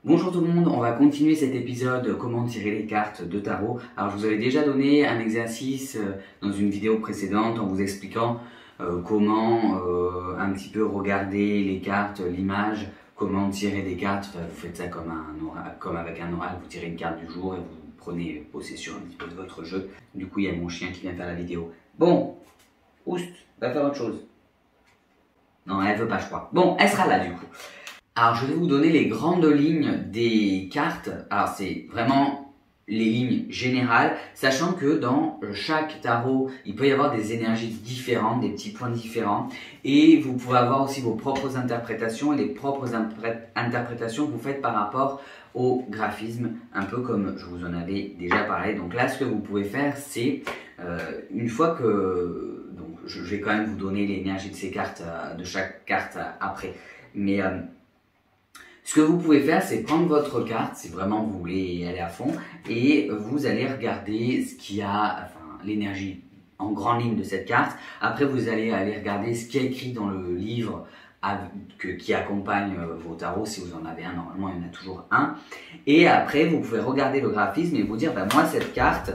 Bonjour tout le monde, on va continuer cet épisode comment tirer les cartes de tarot. Alors je vous avais déjà donné un exercice dans une vidéo précédente en vous expliquant comment un petit peu regarder les cartes, l'image, comment tirer des cartes. Enfin, vous faites ça comme avec un oral, vous tirez une carte du jour et vous prenez possession un petit peu de votre jeu. Du coup il y a mon chien qui vient faire la vidéo. Bon, Oust, va faire autre chose. Non, elle veut pas je crois. Bon, elle sera là du coup. Alors, je vais vous donner les grandes lignes des cartes. Alors, c'est vraiment les lignes générales, sachant que dans chaque tarot, il peut y avoir des énergies différentes, des petits points différents. Et vous pouvez avoir aussi vos propres interprétations et les propres interprétations que vous faites par rapport au graphisme, un peu comme je vous en avais déjà parlé. Donc là, ce que vous pouvez faire, c'est une fois que... Donc, je vais quand même vous donner l'énergie de ces cartes, de chaque carte après. Mais... ce que vous pouvez faire, c'est prendre votre carte, si vraiment vous voulez aller à fond, et vous allez regarder ce qu'il y a, enfin l'énergie en grande ligne de cette carte. Après, vous allez aller regarder ce qui est écrit dans le livre qui accompagne vos tarots, si vous en avez un, normalement il y en a toujours un. Et après, vous pouvez regarder le graphisme et vous dire, ben, moi cette carte,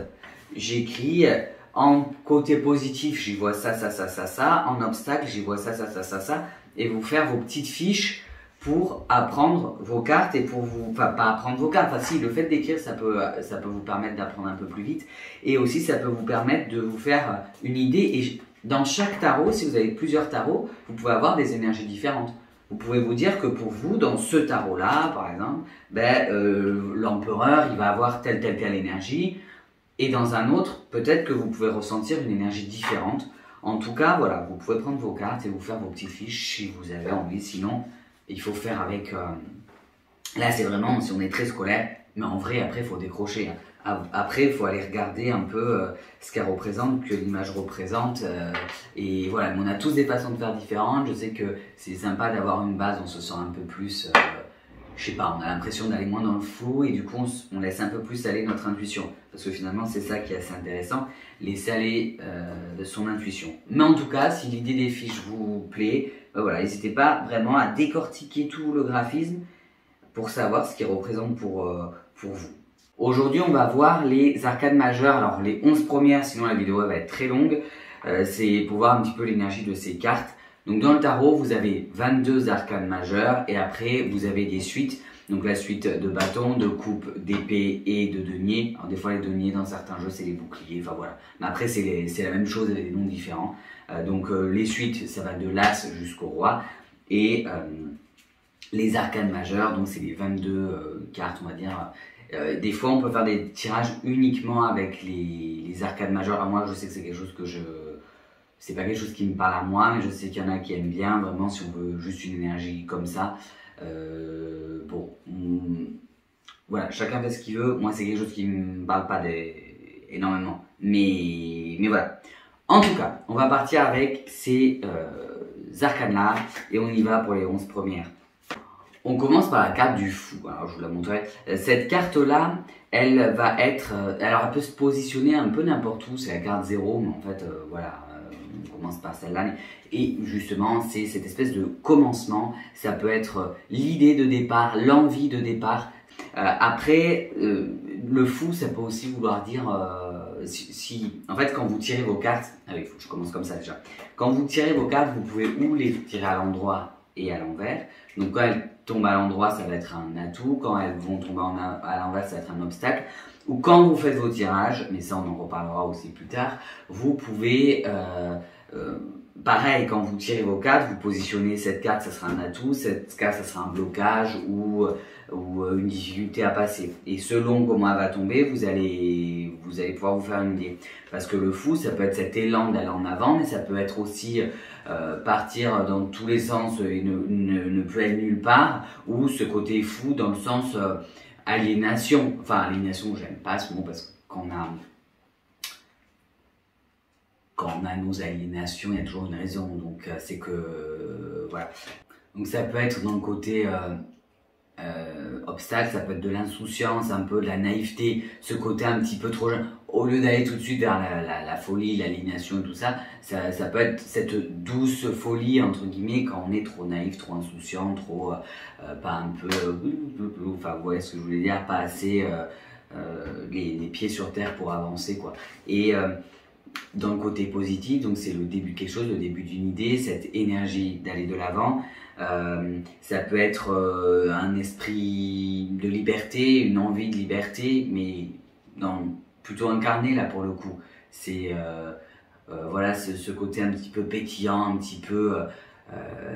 j'écris en côté positif, j'y vois ça, ça, ça, ça, ça, en obstacle, j'y vois ça, ça, ça, ça, ça, et vous faire vos petites fiches pour apprendre vos cartes et pour vous, enfin pas apprendre vos cartes, enfin si, le fait d'écrire ça peut vous permettre d'apprendre un peu plus vite et aussi ça peut vous permettre de vous faire une idée. Et dans chaque tarot, si vous avez plusieurs tarots, vous pouvez avoir des énergies différentes. Vous pouvez vous dire que pour vous, dans ce tarot-là, par exemple, l'empereur, il va avoir telle énergie, et dans un autre, peut-être que vous pouvez ressentir une énergie différente. En tout cas, voilà, vous pouvez prendre vos cartes et vous faire vos petites fiches si vous avez envie, sinon il faut faire avec... là, c'est vraiment si on est très scolaire, mais en vrai, après, il faut décrocher. Après, il faut aller regarder un peu ce qu'elle représente, que l'image représente. Et voilà, mais on a tous des façons de faire différentes. Je sais que c'est sympa d'avoir une base, on se sent un peu plus... je sais pas, on a l'impression d'aller moins dans le flou et du coup, on laisse un peu plus aller notre intuition. Parce que finalement, c'est ça qui est assez intéressant, laisser aller son intuition. Mais en tout cas, si l'idée des fiches vous plaît, voilà, n'hésitez pas vraiment à décortiquer tout le graphisme pour savoir ce qu'il représente pour vous. Aujourd'hui, on va voir les arcades majeures. Alors, les 11 premières, sinon la vidéo va être très longue. C'est pour voir un petit peu l'énergie de ces cartes. Donc, dans le tarot, vous avez 22 arcades majeures et après, vous avez des suites. Donc, la suite de bâtons, de coupes, d'épées et de deniers. Alors, des fois, les deniers, dans certains jeux, c'est les boucliers. Enfin, voilà. Mais après, c'est la même chose avec des noms différents. Les suites, ça va de l'As jusqu'au Roi. Et les arcades majeures, donc c'est les 22 cartes, on va dire. Des fois, on peut faire des tirages uniquement avec les arcades majeures. Alors moi, je sais que c'est quelque chose que c'est pas quelque chose qui me parle à moi, mais je sais qu'il y en a qui aiment bien, vraiment, si on veut juste une énergie comme ça. Voilà, chacun fait ce qu'il veut. Moi, c'est quelque chose qui me parle pas énormément. Mais voilà. En tout cas, on va partir avec ces arcanes-là et on y va pour les 11 premières. On commence par la carte du fou. Alors, je vous la montrerai. Cette carte-là, elle va être... alors, elle peut se positionner un peu n'importe où. C'est la carte 0, mais en fait, voilà, on commence par celle-là. Et justement, c'est cette espèce de commencement. Ça peut être l'idée de départ, l'envie de départ. Après, le fou, ça peut aussi vouloir dire... en fait, quand vous tirez vos cartes... Allez, il faut que je commence comme ça déjà. Quand vous tirez vos cartes, vous pouvez ou les tirer à l'endroit et à l'envers. Donc, quand elles tombent à l'endroit, ça va être un atout. Quand elles vont tomber à l'envers, ça va être un obstacle. Ou quand vous faites vos tirages, mais ça, on en reparlera aussi plus tard, vous pouvez... pareil, quand vous tirez vos cartes, vous positionnez cette carte, ça sera un atout, cette carte, ça sera un blocage ou une difficulté à passer. Et selon comment elle va tomber, vous allez pouvoir vous faire une idée. Parce que le fou, ça peut être cet élan d'aller en avant, mais ça peut être aussi partir dans tous les sens et ne plus aller nulle part, ou ce côté fou dans le sens aliénation. Enfin, aliénation, j'aime pas ce mot parce que quand on a nos aliénations, il y a toujours une raison. Donc, c'est que... voilà. Donc, ça peut être dans le côté obstacle, ça peut être de l'insouciance, un peu de la naïveté, ce côté un petit peu trop jeune. Au lieu d'aller tout de suite vers la folie, l'aliénation et tout ça, ça peut être cette douce folie, entre guillemets, quand on est trop naïf, trop insouciant, trop, pas un peu, enfin vous voyez ce que je voulais dire, pas assez les pieds sur terre pour avancer, quoi. Et dans le côté positif, donc c'est le début de quelque chose, le début d'une idée, cette énergie d'aller de l'avant. Ça peut être un esprit de liberté, une envie de liberté, mais plutôt incarné là pour le coup. C'est voilà, ce côté un petit peu pétillant, un petit peu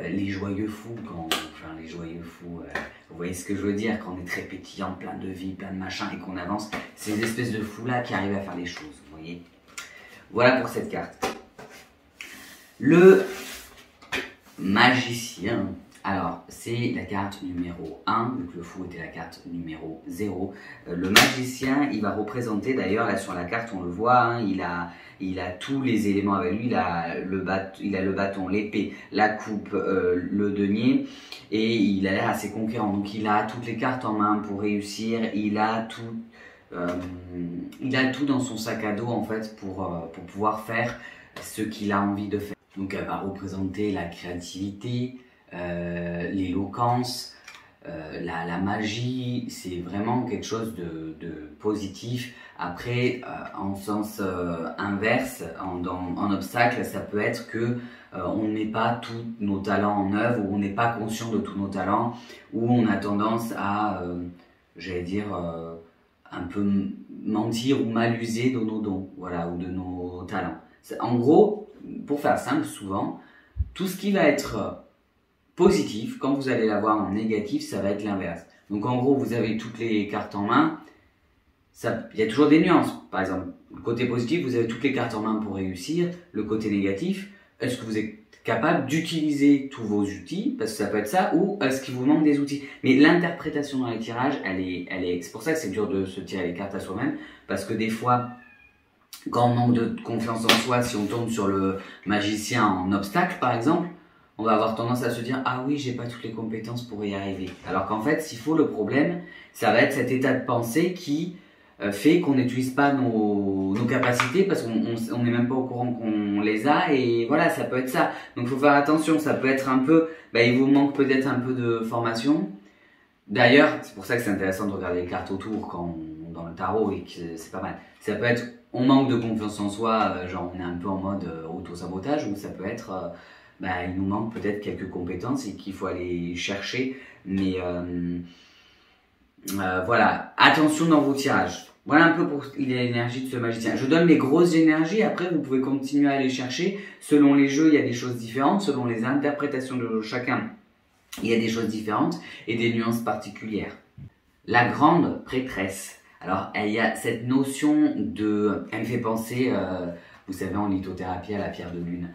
les joyeux fous, enfin les joyeux fous, vous voyez ce que je veux dire, quand on est très pétillant, plein de vie, plein de machin et qu'on avance, ces espèces de fous là qui arrivent à faire les choses, vous voyez. Voilà pour cette carte. Le magicien, alors c'est la carte numéro 1, vu que le fou était la carte numéro 0. Le magicien, il va représenter, d'ailleurs là sur la carte on le voit, hein, il a tous les éléments avec lui, il a le bâton, l'épée, la coupe, le denier, et il a l'air assez conquérant, donc il a toutes les cartes en main pour réussir, il a tout dans son sac à dos en fait pour pouvoir faire ce qu'il a envie de faire. Donc elle va représenter la créativité, l'éloquence, la magie, c'est vraiment quelque chose de positif. Après, en sens inverse, en obstacle, ça peut être que on ne met pas tous nos talents en œuvre, ou on n'est pas conscient de tous nos talents, ou on a tendance à, j'allais dire, un peu mentir ou mal user de nos dons, voilà, ou de nos talents. En gros, pour faire simple, souvent, tout ce qui va être positif, quand vous allez l'avoir en négatif, ça va être l'inverse. Donc en gros, vous avez toutes les cartes en main, il y a toujours des nuances. Par exemple, le côté positif, vous avez toutes les cartes en main pour réussir. Le côté négatif, est-ce que vous êtes capable d'utiliser tous vos outils, parce que ça peut être ça, ou est-ce qu'il vous manque des outils? Mais l'interprétation dans les tirages, c'est pour ça que c'est dur de se tirer les cartes à soi-même, parce que des fois, quand on manque de confiance en soi, si on tombe sur le magicien en obstacle par exemple, on va avoir tendance à se dire « Ah oui, j'ai pas toutes les compétences pour y arriver ». Alors qu'en fait, s'il faut, le problème, ça va être cet état de pensée qui fait qu'on n'utilise pas nos capacités parce qu'on n'est même pas au courant qu'on les a, et voilà, ça peut être ça. Donc il faut faire attention, ça peut être un peu, il vous manque peut-être un peu de formation. D'ailleurs, c'est pour ça que c'est intéressant de regarder les cartes autour dans le tarot, et que c'est pas mal. Ça peut être, on manque de confiance en soi, genre on est un peu en mode auto-sabotage, ou ça peut être, il nous manque peut-être quelques compétences et qu'il faut aller chercher. Mais voilà, attention dans vos tirages. Voilà un peu pour l'énergie de ce magicien. Je donne les grosses énergies, après vous pouvez continuer à aller chercher. Selon les jeux, il y a des choses différentes, selon les interprétations de chacun, il y a des choses différentes et des nuances particulières. La grande prêtresse. Alors, il y a cette notion de... Elle me fait penser, vous savez, en lithothérapie, à la pierre de lune.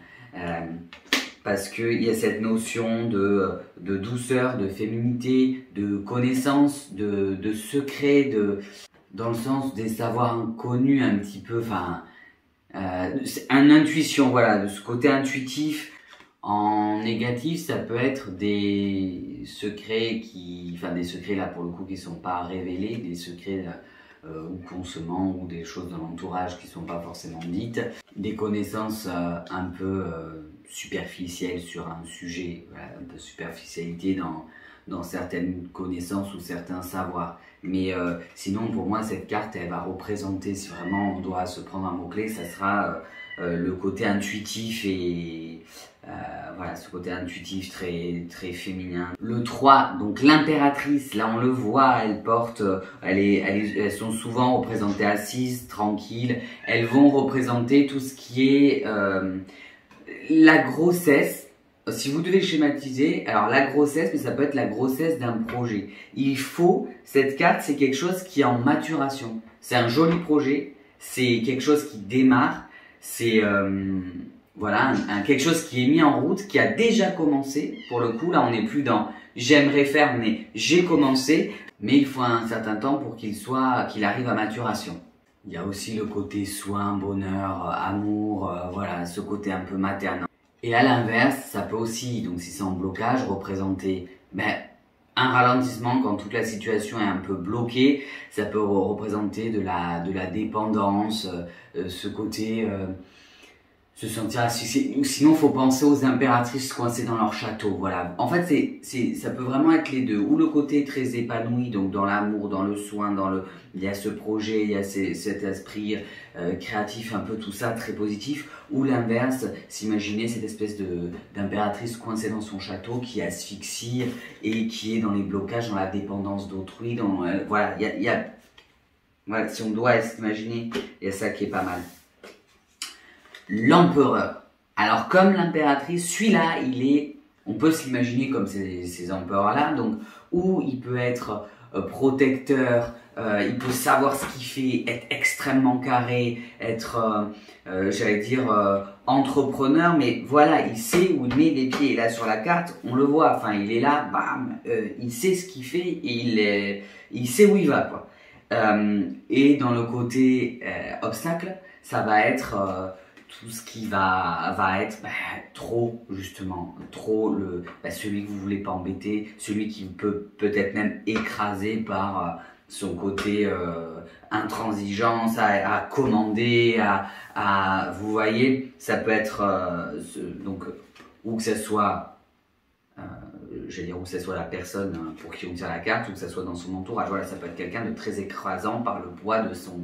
Parce qu'il y a cette notion de douceur, de féminité, de connaissance, de secret, dans le sens des savoirs inconnus un petit peu, enfin, une intuition, voilà, de ce côté intuitif. En négatif, ça peut être des secrets des secrets là pour le coup qui sont pas révélés, des secrets ou qu'on se ment, ou des choses dans l'entourage qui sont pas forcément dites, des connaissances un peu superficielles sur un sujet, voilà, un peu superficialité dans certaines connaissances ou certains savoirs. Mais sinon, pour moi, cette carte, elle va représenter, si vraiment on doit se prendre un mot-clé, ça sera le côté intuitif et voilà, ce côté intuitif très, très féminin. Le 3, donc l'impératrice, là on le voit, elle porte, elles sont souvent représentées assises, tranquilles. Elles vont représenter tout ce qui est la grossesse. Si vous devez schématiser, alors la grossesse, mais ça peut être la grossesse d'un projet. Cette carte, c'est quelque chose qui est en maturation. C'est un joli projet, c'est quelque chose qui démarre, c'est voilà, quelque chose qui est mis en route, qui a déjà commencé. Pour le coup, là, on n'est plus dans j'aimerais faire, mais j'ai commencé. Mais il faut un certain temps pour qu'il arrive à maturation. Il y a aussi le côté soin, bonheur, amour, voilà, ce côté un peu maternel. Et à l'inverse, ça peut aussi, donc si c'est en blocage, représenter un ralentissement quand toute la situation est un peu bloquée. Ça peut représenter de la dépendance, ce côté se sentir asphyxié. Sinon, faut penser aux impératrices coincées dans leur château. Voilà. En fait, ça peut vraiment être les deux. Ou le côté très épanoui, donc dans l'amour, dans le soin, il y a ce projet, il y a cet esprit créatif, un peu tout ça, très positif. Ou l'inverse, s'imaginer cette espèce d'impératrice coincée dans son château qui asphyxie et qui est dans les blocages, dans la dépendance d'autrui. Voilà, voilà, si on doit s'imaginer, il y a ça qui est pas mal. L'empereur. Alors comme l'impératrice, celui-là, on peut s'imaginer comme ces empereurs-là, donc où il peut être protecteur, il peut savoir ce qu'il fait, être extrêmement carré, être, j'allais dire, entrepreneur, mais voilà, il sait où il met les pieds. Et là sur la carte, on le voit, enfin il est là, bam, il sait ce qu'il fait et il sait où il va, quoi. Et dans le côté obstacle, ça va être tout ce qui va être trop, justement, trop celui que vous voulez pas embêter, celui qui peut peut-être même écraser par son côté intransigeance, à commander, vous voyez, ça peut être donc ou que ça soit j'allais dire, ou que ce soit la personne pour qui on tire la carte, ou que ce soit dans son entourage. Voilà, ça peut être quelqu'un de très écrasant par le poids de son...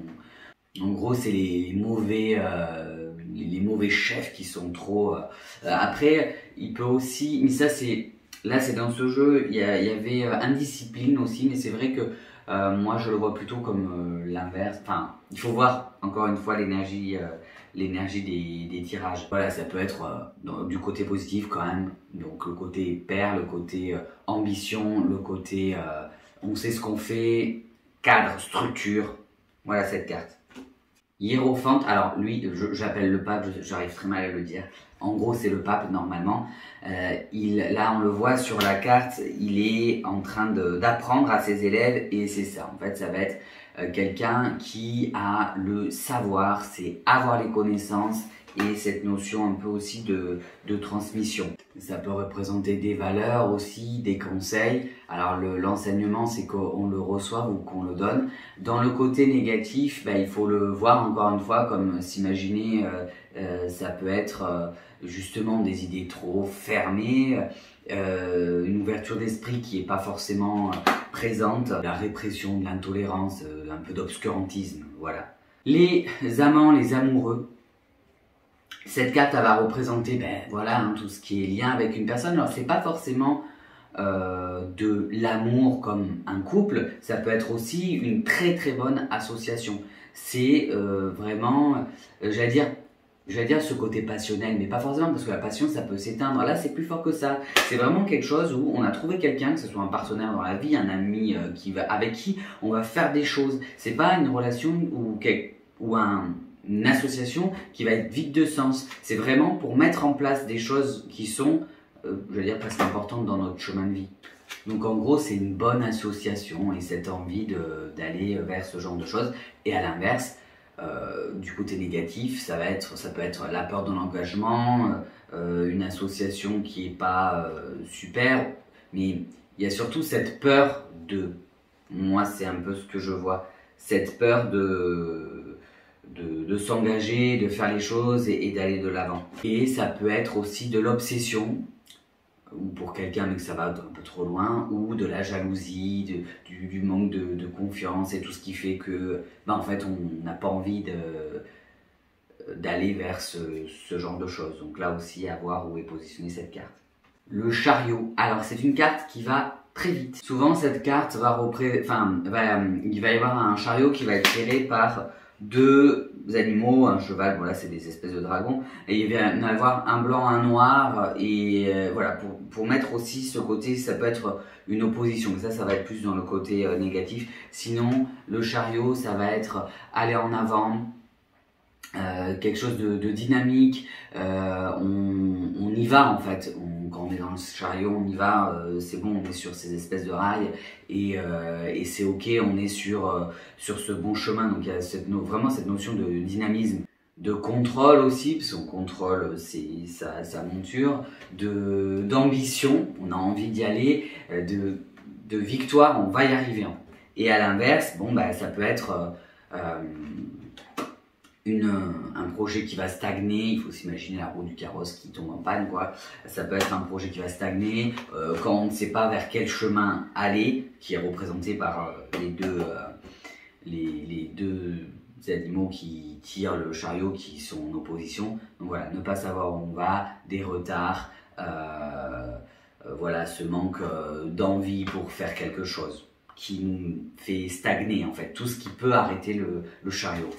En gros, c'est les mauvais chefs qui sont trop... Après, il peut aussi... Mais ça, c'est... Là, c'est dans ce jeu, il y avait indiscipline aussi, mais c'est vrai que moi, je le vois plutôt comme l'inverse. Enfin, il faut voir, encore une fois, l'énergie des tirages. Voilà, ça peut être du côté positif quand même. Donc, le côté père, le côté ambition, le côté on sait ce qu'on fait, cadre, structure. Voilà cette carte. Hiérophante, alors lui, j'appelle le pape, j'arrive très mal à le dire. En gros, c'est le pape normalement. Là, on le voit sur la carte, il est en train d'apprendre à ses élèves et c'est ça. En fait, ça va être quelqu'un qui a le savoir, c'est avoir les connaissances et cette notion un peu aussi de transmission. Ça peut représenter des valeurs aussi, des conseils. Alors l'enseignement, c'est qu'on le reçoit ou qu'on le donne. Dans le côté négatif, il faut le voir encore une fois comme s'imaginer, ça peut être justement des idées trop fermées, une ouverture d'esprit qui n'est pas forcément présente, la répression, de l'intolérance, un peu d'obscurantisme, voilà. Les amants, les amoureux. Cette carte, elle va représenter, voilà, tout ce qui est lien avec une personne. Alors, c'est pas forcément de l'amour comme un couple, ça peut être aussi une très très bonne association. C'est vraiment, j'allais dire ce côté passionnel, mais pas forcément parce que la passion, ça peut s'éteindre. Là, c'est plus fort que ça. C'est vraiment quelque chose où on a trouvé quelqu'un, que ce soit un partenaire dans la vie, un ami avec qui on va faire des choses. C'est pas une relation ou une association qui va être vide de sens. C'est vraiment pour mettre en place des choses qui sont, je veux dire, presque importantes dans notre chemin de vie. Donc en gros, c'est une bonne association et cette envie d'aller vers ce genre de choses. Et à l'inverse, du côté négatif, ça peut être la peur de l'engagement, une association qui est pas super, mais il y a surtout cette peur moi c'est un peu ce que je vois, cette peur de s'engager, de faire les choses et d'aller de l'avant. Et ça peut être aussi de l'obsession, ou pour quelqu'un mais que ça va un peu trop loin, ou de la jalousie, du manque de confiance et tout ce qui fait que en fait on n'a pas envie d'aller vers ce genre de choses. Donc là aussi à voir où est positionnée cette carte. Le chariot, alors c'est une carte qui va très vite. Souvent cette carte il va y avoir un chariot qui va être tiré par deux animaux, un cheval, voilà, c'est des espèces de dragons, et il va y en avoir un blanc, un noir, et voilà, pour mettre aussi ce côté, ça peut être une opposition, mais ça va être plus dans le côté négatif. Sinon, le chariot, ça va être aller en avant, quelque chose de dynamique, on y va en fait, quand on est dans le chariot, on y va, c'est bon, on est sur ces espèces de rails et c'est ok, on est sur ce bon chemin. Donc il y a vraiment cette notion de dynamisme, de contrôle aussi, parce qu'on contrôle sa monture, d'ambition, on a envie d'y aller, de victoire, on va y arriver. Hein. Et à l'inverse, bon, bah, ça peut être un projet qui va stagner. Il faut s'imaginer la roue du carrosse qui tombe en panne, quoi. Ça peut être un projet qui va stagner quand on ne sait pas vers quel chemin aller, qui est représenté par les deux animaux qui tirent le chariot, qui sont en opposition. Donc voilà, ne pas savoir où on va, des retards, voilà, ce manque d'envie pour faire quelque chose qui nous fait stagner, en fait, tout ce qui peut arrêter le chariot.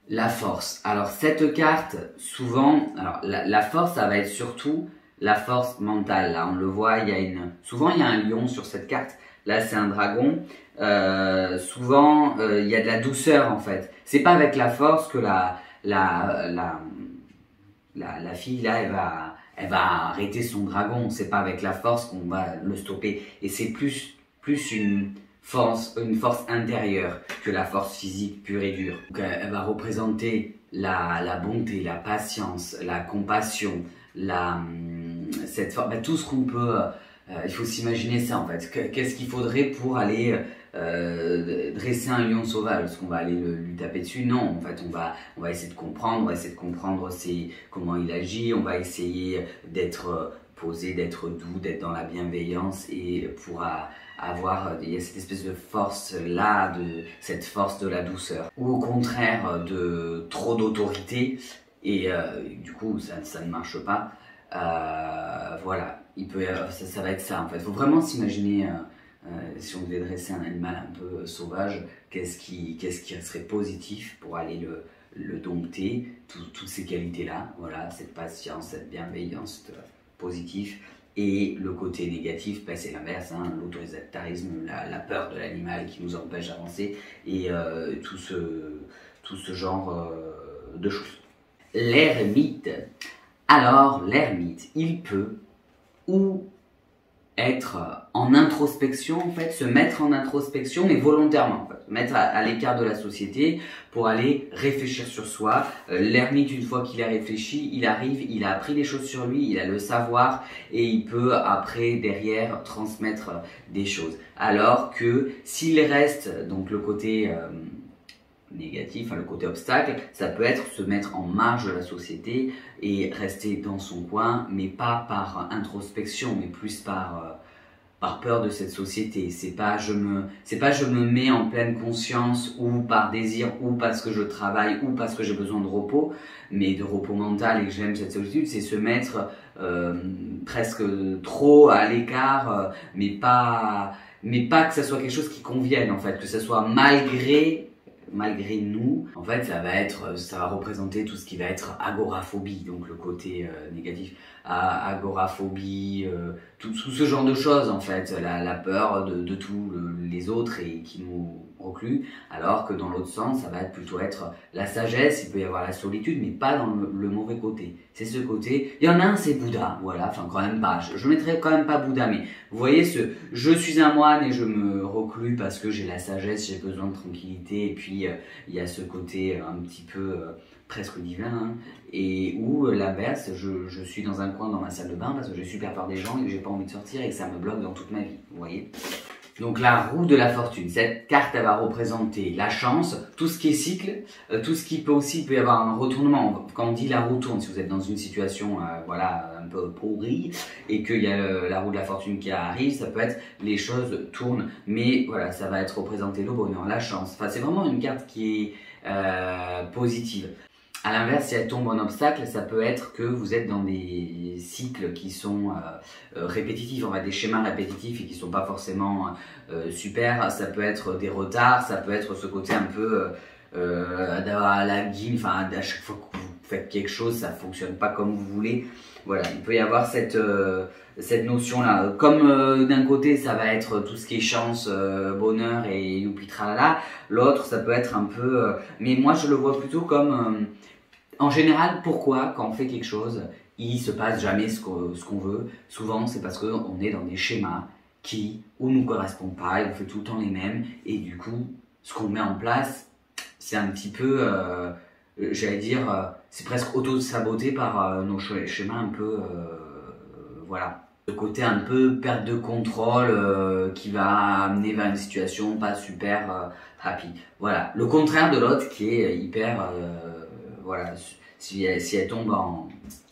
La force. Alors cette carte, souvent, alors la force, ça va être surtout la force mentale. Là, on le voit, souvent il y a un lion sur cette carte. Là, c'est un dragon. Souvent, il y a de la douceur en fait. C'est pas avec la force que la fille là, elle va arrêter son dragon. C'est pas avec la force qu'on va le stopper. Et c'est plus une force intérieure que la force physique pure et dure. Donc, elle va représenter la bonté, la patience, la compassion, cette force, tout ce qu'on peut. Il faut s'imaginer ça en fait. Qu'est-ce qu'il faudrait pour aller dresser un lion sauvage? Est-ce qu'on va aller lui taper dessus? Non, en fait, on va essayer de comprendre. On va essayer de comprendre comment il agit. On va essayer d'être posé, d'être doux, d'être dans la bienveillance et pour il y a cette espèce de force là, cette force de la douceur, ou au contraire de trop d'autorité et du coup ça ne marche pas. Voilà, ça va être ça en fait. Il faut vraiment s'imaginer si on devait dresser un animal un peu sauvage, qu'est-ce qui serait positif pour aller le dompter, toutes ces qualités là, voilà, cette patience, cette bienveillance positive. Et le côté négatif, c'est l'inverse, hein, l'autoritarisme, la peur de l'animal qui nous empêche d'avancer et tout ce genre de choses. L'ermite. Alors, l'ermite, il peut ou être en introspection, en fait, se mettre en introspection, mais volontairement, en fait, se mettre à l'écart de la société pour aller réfléchir sur soi. L'ermite, une fois qu'il a réfléchi, il arrive, il a appris des choses sur lui, il a le savoir et il peut après, derrière, transmettre des choses. Alors que s'il reste, donc le côté négatif, le côté obstacle, ça peut être se mettre en marge de la société et rester dans son coin, mais pas par introspection, mais plus par peur de cette société. C'est pas je me mets en pleine conscience ou par désir ou parce que je travaille ou parce que j'ai besoin de repos, mais de repos mental et que j'aime cette solitude, c'est se mettre presque trop à l'écart, mais pas que ça soit quelque chose qui convienne en fait, que ça soit malgré nous, en fait, ça va représenter tout ce qui va être agoraphobie, donc le côté négatif, agoraphobie, tout ce genre de choses en fait, la peur de tous les autres et qui nous reclut, alors que dans l'autre sens, ça va plutôt être la sagesse, il peut y avoir la solitude, mais pas dans le mauvais côté. C'est ce côté, il y en a un, c'est Bouddha, voilà, enfin quand même pas, je mettrais quand même pas Bouddha, mais vous voyez, je suis un moine et je me reclus parce que j'ai la sagesse, j'ai besoin de tranquillité, et puis il y a ce côté un petit peu presque divin, hein, et où l'inverse, je suis dans un coin dans ma salle de bain parce que j'ai super peur des gens et que j'ai pas envie de sortir et que ça me bloque dans toute ma vie, vous voyez. Donc la roue de la fortune, cette carte elle va représenter la chance, tout ce qui est cycle, tout ce qui peut aussi, il peut y avoir un retournement. Quand on dit la roue tourne, si vous êtes dans une situation voilà, un peu pourrie et qu'il y a la roue de la fortune qui arrive, ça peut être les choses tournent, mais voilà, ça va être représenté le bonheur, la chance. Enfin, c'est vraiment une carte qui est positive. À l'inverse, si elle tombe en obstacle, ça peut être que vous êtes dans des cycles qui sont répétitifs, des schémas répétitifs et qui sont pas forcément super. Ça peut être des retards, ça peut être ce côté un peu d'avoir la guine, à chaque fois que vous faites quelque chose, ça fonctionne pas comme vous voulez. Voilà, il peut y avoir cette notion-là. Comme d'un côté, ça va être tout ce qui est chance, bonheur et youpi tralala. L'autre, ça peut être un peu... mais moi, je le vois plutôt comme... en général, pourquoi, quand on fait quelque chose, il se passe jamais ce qu'on veut? Souvent, c'est parce qu'on est dans des schémas qui ou nous correspondent pas, et on fait tout le temps les mêmes. Et du coup, ce qu'on met en place, c'est un petit peu... j'allais dire, c'est presque auto-saboté par nos schémas un peu, voilà. Le côté un peu perte de contrôle qui va amener vers une situation pas super happy. Voilà, le contraire de l'autre qui est hyper, voilà, si elle tombe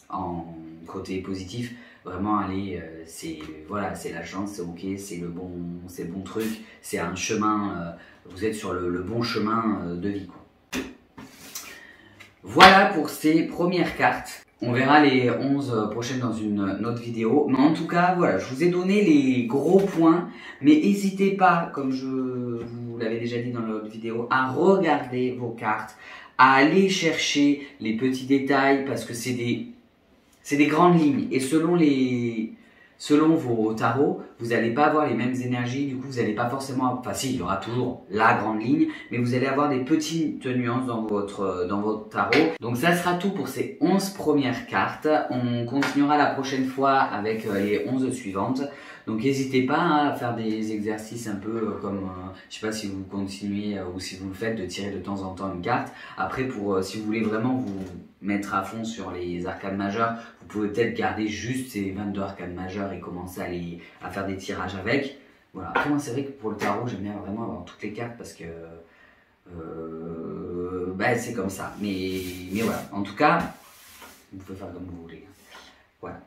en côté positif, vraiment allez, c'est voilà, c'est la chance, c'est ok, c'est le bon truc, c'est un chemin, vous êtes sur le bon chemin de vie, quoi. Voilà pour ces premières cartes. On verra les 11 prochaines dans une autre vidéo. Mais en tout cas, voilà, je vous ai donné les gros points. Mais n'hésitez pas, comme je vous l'avais déjà dit dans l'autre vidéo, à regarder vos cartes, à aller chercher les petits détails parce que c'est des grandes lignes. Et selon vos tarots, vous n'allez pas avoir les mêmes énergies, du coup vous n'allez pas forcément, enfin si, il y aura toujours la grande ligne, mais vous allez avoir des petites nuances dans votre tarot. Donc ça sera tout pour ces 11 premières cartes. On continuera la prochaine fois avec les 11 suivantes. Donc n'hésitez pas à faire des exercices un peu comme, je sais pas si vous continuez ou si vous le faites, de tirer de temps en temps une carte. Après, si vous voulez vraiment vous mettre à fond sur les arcanes majeures, vous pouvez peut-être garder juste ces 22 arcanes majeures et commencer à faire des tirages avec. Voilà. Après, moi, c'est vrai que pour le tarot, j'aime bien vraiment avoir toutes les cartes parce que c'est comme ça. Mais voilà. En tout cas, vous pouvez faire comme vous voulez. Voilà.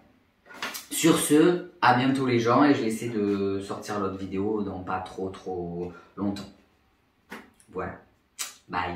Sur ce, à bientôt les gens et je vais essayer de sortir l'autre vidéo dans pas trop longtemps. Voilà. Bye.